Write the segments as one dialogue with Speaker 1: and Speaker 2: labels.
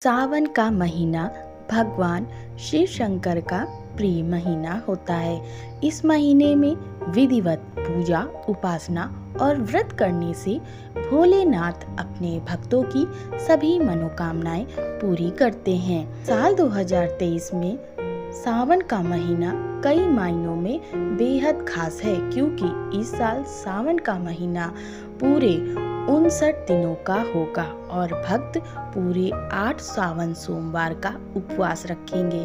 Speaker 1: सावन का महीना भगवान शिव शंकर का प्रिय महीना होता है। इस महीने में विधिवत पूजा, उपासना और व्रत करने से भोलेनाथ अपने भक्तों की सभी मनोकामनाएं पूरी करते हैं। साल 2023 में सावन का महीना कई मायनों में बेहद खास है, क्योंकि इस साल सावन का महीना पूरे 59 दिनों का होगा और भक्त पूरे 8 सावन सोमवार का उपवास रखेंगे।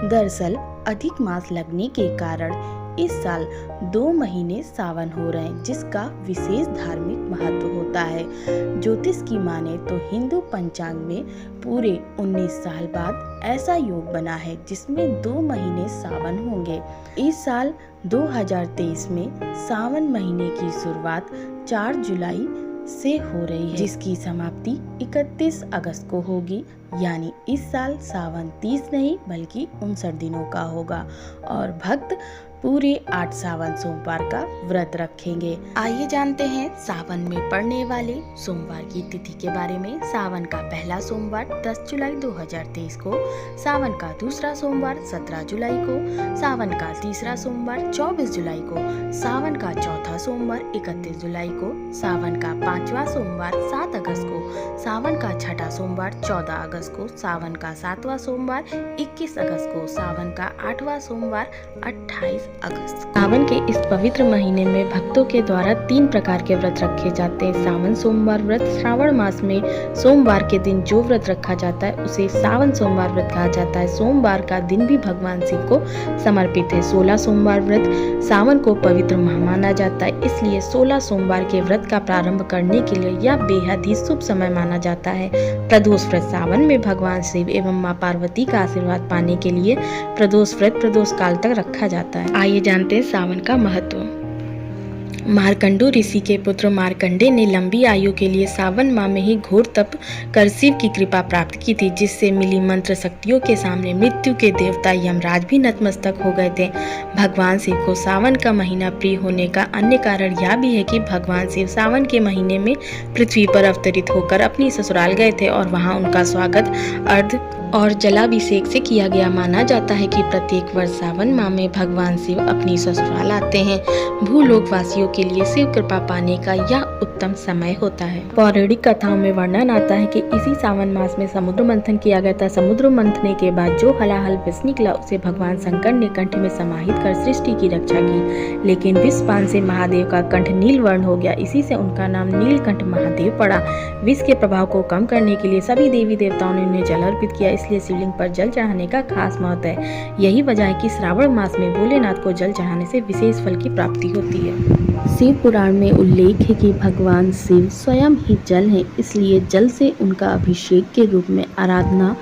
Speaker 1: दरअसल अधिक मास लगने के कारण इस साल 2 महीने सावन हो रहे हैं, जिसका विशेष धार्मिक महत्व होता है। ज्योतिष की माने तो हिंदू पंचांग में पूरे 19 साल बाद ऐसा योग बना है जिसमें 2 महीने सावन होंगे। इस साल 2023 में सावन महीने की शुरुआत 4 जुलाई से हो रही है, जिसकी समाप्ति 31 अगस्त को होगी। यानी इस साल सावन 30 नहीं बल्कि 59 दिनों का होगा और भक्त पूरे 8 सावन सोमवार का व्रत रखेंगे। आइए जानते हैं सावन में पड़ने वाले सोमवार की तिथि के बारे में। सावन का पहला सोमवार 10 जुलाई 2023 को, सावन का दूसरा सोमवार 17 जुलाई को, सावन का तीसरा सोमवार 24 जुलाई को, सावन का चौथा सोमवार 31 जुलाई को, सावन का पांचवा सोमवार 7 अगस्त को, सावन का छठा सोमवार 14 अगस्त को, सावन का सातवां सोमवार 21 अगस्त को, सावन का 8वां सोमवार 28 अगस्त। सावन के इस पवित्र महीने में भक्तों के द्वारा 3 प्रकार के व्रत रखे जाते हैं। सावन सोमवार व्रत, श्रावण मास में सोमवार के दिन जो व्रत रखा जाता है उसे सावन सोमवार व्रत कहा जाता है। सोमवार का दिन भी भगवान शिव को समर्पित है। 16 सोमवार व्रत सावन को पवित्र माह माना जाता है, इसलिए 16 सोमवार के व्रत का प्रारंभ करने के लिए यह बेहद ही शुभ समय माना जाता है। प्रदोष व्रत सावन में भगवान शिव एवं माँ पार्वती का आशीर्वाद पाने के लिए प्रदोष व्रत प्रदोष काल तक रखा जाता है। आइए जानते हैं सावन का महत्व। मार्कंडू ऋषि के पुत्र मार्कंडे ने लंबी आयु के लिए सावन माह में ही घोर तप कर शिव की कृपा प्राप्त की थी, जिससे मिली मंत्र शक्तियों के सामने मृत्यु के देवता यमराज भी नतमस्तक हो गए थे। भगवान शिव को सावन का महीना प्रिय होने का अन्य कारण यह भी है कि भगवान शिव सावन के महीने में पृथ्वी पर अवतरित होकर अपनी ससुराल गए थे और वहां उनका स्वागत अर्ध और जलाभिषेक से किया गया। माना जाता है कि प्रत्येक वर्ष सावन माह में भगवान शिव अपनी ससुराल आते हैं। भूलोक वासियों के लिए शिव कृपा पाने का यह उत्तम समय होता है। पौराणिक कथाओं में वर्णन आता है कि इसी सावन मास में समुद्र मंथन किया गया था। समुद्र मंथने के बाद जो हलाहल विष निकला उसे भगवान शंकर ने कंठ में समाहित कर सृष्टि की रक्षा की, लेकिन विष पान से महादेव का कंठ नील वर्ण हो गया। इसी से उनका नाम नीलकंठ महादेव पड़ा। विष के प्रभाव को कम करने के लिए सभी देवी देवताओं ने उन्हें जल अर्पित किया, इसलिए शिवलिंग पर जल चढ़ाने का खास महत्व है। यही वजह है कि श्रावण मास में भोलेनाथ को जल चढ़ाने से विशेष फल की प्राप्ति होती है। शिव पुराण में उल्लेख है कि भगवान शिव स्वयं ही जल हैं, इसलिए जल से उनका अभिषेक के रूप में आराधना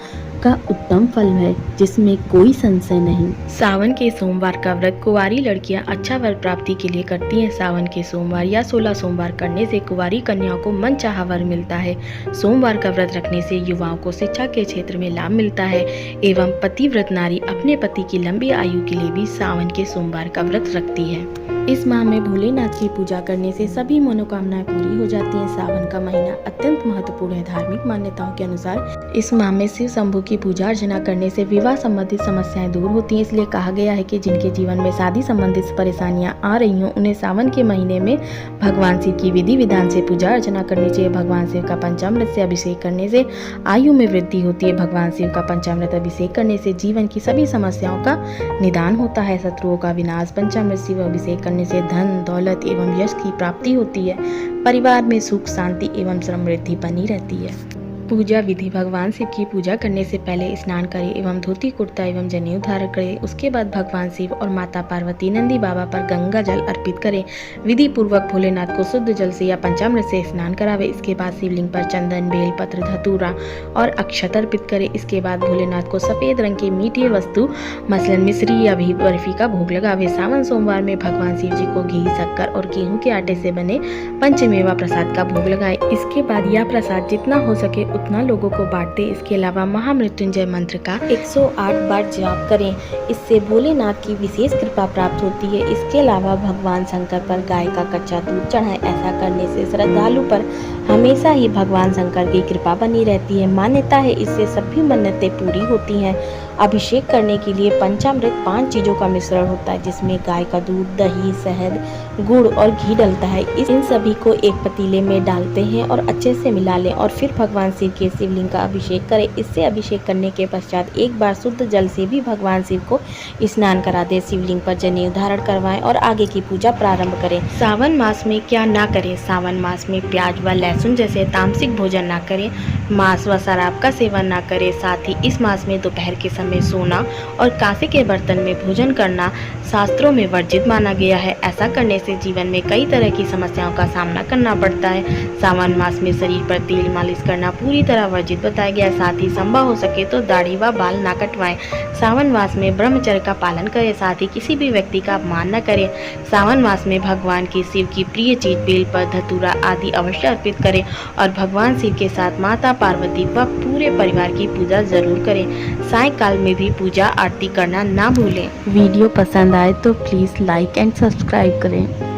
Speaker 1: का उत्तम फल है, जिसमें कोई संशय नहीं। सावन के सोमवार का व्रत कुंवारी लड़कियां अच्छा वर प्राप्ति के लिए करती हैं। सावन के सोमवार या 16 सोमवार करने से कुंवारी कन्याओं को मनचाहा वर मिलता है। सोमवार का व्रत रखने से युवाओं को शिक्षा के क्षेत्र में लाभ मिलता है एवं पतिव्रत नारी अपने पति की लंबी आयु के लिए भी सावन के सोमवार का व्रत रखती है। इस माह में भोलेनाथ की पूजा करने से सभी मनोकामनाएं पूरी हो जाती हैं। सावन का महीना अत्यंत महत्वपूर्ण है। धार्मिक मान्यताओं के अनुसार इस माह में शिव शंभू की पूजा अर्चना करने से विवाह संबंधित समस्याएं दूर होती हैं। इसलिए कहा गया है कि जिनके जीवन में शादी संबंधित परेशानियां आ रही हों, उन्हें सावन के महीने में भगवान शिव की विधि विधान से पूजा अर्चना करनी चाहिए। भगवान शिव का पंचामृत से अभिषेक करने से आयु में वृद्धि होती है। भगवान शिव का पंचामृत अभिषेक करने से जीवन की सभी समस्याओं का निदान होता है, शत्रुओं का विनाश। पंचामृत शिव अभिषेक करने से धन दौलत एवं यश की प्राप्ति होती है। परिवार में सुख शांति एवं समृद्धि बनी रहती है। पूजा विधि। भगवान शिव की पूजा करने से पहले स्नान करें एवं धोती कुर्ता एवं जनेऊ धारण करें। उसके बाद भगवान शिव और माता पार्वती नंदी बाबा पर गंगा जल अर्पित करें। विधि पूर्वक भोलेनाथ को शुद्ध जल से या पंचामृत से स्नान करावे। इसके बाद शिवलिंग पर चंदन, बेल पत्र, धतूरा और अक्षत अर्पित करें। इसके बाद भोलेनाथ को सफेद रंग की मीठी वस्तु मसलन मिश्री या भी बर्फी का भोग लगावे। सावन सोमवार में भगवान शिव जी को घी, शक्कर और गेहूं के आटे से बने पंचमेवा प्रसाद का भोग लगाए। इसके बाद यह प्रसाद जितना हो सके उतना लोगों को बांट दे। इसके अलावा महामृत्युंजय मंत्र का 108 बार जाप करें। इससे भोलेनाथ की विशेष कृपा प्राप्त होती है। इसके अलावा भगवान शंकर पर गाय का कच्चा दूध चढ़ाएं। ऐसा करने से श्रद्धालु पर
Speaker 2: हमेशा ही भगवान शंकर की कृपा बनी रहती है। मान्यता है इससे सभी मन्नतें पूरी होती हैं। अभिषेक करने के लिए पंचामृत 5 चीज़ों का मिश्रण होता है, जिसमें गाय का दूध, दही, शहद, गुड़ और घी डलता है। इन सभी को एक पतीले में डालते हैं और अच्छे से मिला लें और फिर भगवान शिव के शिवलिंग का अभिषेक करें। इससे अभिषेक करने के पश्चात एक बार शुद्ध जल से भी भगवान शिव को स्नान करा दें। शिवलिंग पर जनेऊ धारण करवाएं और आगे की पूजा प्रारंभ करें। सावन मास में क्या ना करें? सावन मास में प्याज व लहसुन जैसे तामसिक भोजन ना करें, मांस व शराब का सेवन ना करें। साथ ही इस मास में दोपहर के समय सोना और कांसे के बर्तन में भोजन करना शास्त्रों में वर्जित माना गया है। ऐसा करने से जीवन में कई तरह की समस्याओं का सामना करना पड़ता है। सावन मास में शरीर पर तेल मालिश करना पूरी तरह वर्जित बताया गया है। साथ ही संभव हो सके तो दाढ़ी व बाल ना कटवाएं। सावन मास में ब्रह्मचर्य का पालन करें। साथ ही किसी भी व्यक्ति का अपमान न करें। सावन मास में भगवान की शिव की प्रिय चीज बेलपत्र, धतूरा आदि अवश्य अर्पित करें और भगवान शिव के साथ माता पार्वती व पूरे परिवार की पूजा जरूर करें। सायंकाल में भी पूजा आरती करना ना भूलें।
Speaker 1: वीडियो पसंद आए तो प्लीज़ लाइक एंड सब्सक्राइब करें।